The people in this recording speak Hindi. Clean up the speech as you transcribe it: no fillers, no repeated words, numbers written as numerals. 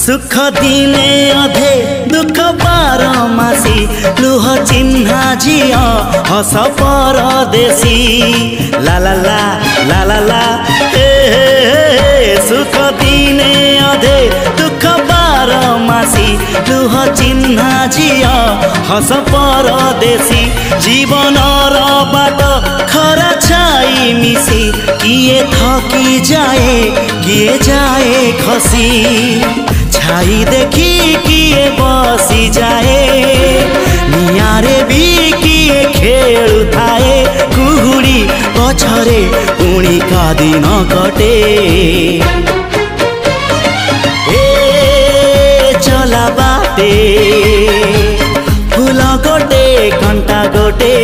सुख दिने अधे दुख बारमासी लुह चिन्हा झिया हस परदेशी ला ला ला ला ला ला सुख दिने अधे दुख बारमासी लुह चिन्हा झिया हस परदेशी जीवन बाट खरा छाई मिसी किए थकी जाए किए जाए खसी छाई देखी किए बसी जाए नियारे भी किए खेलु थाए कुहुड़ी पछरे पुणी का दिन कटे चला बाटे फूल गोटे घंटा गोटे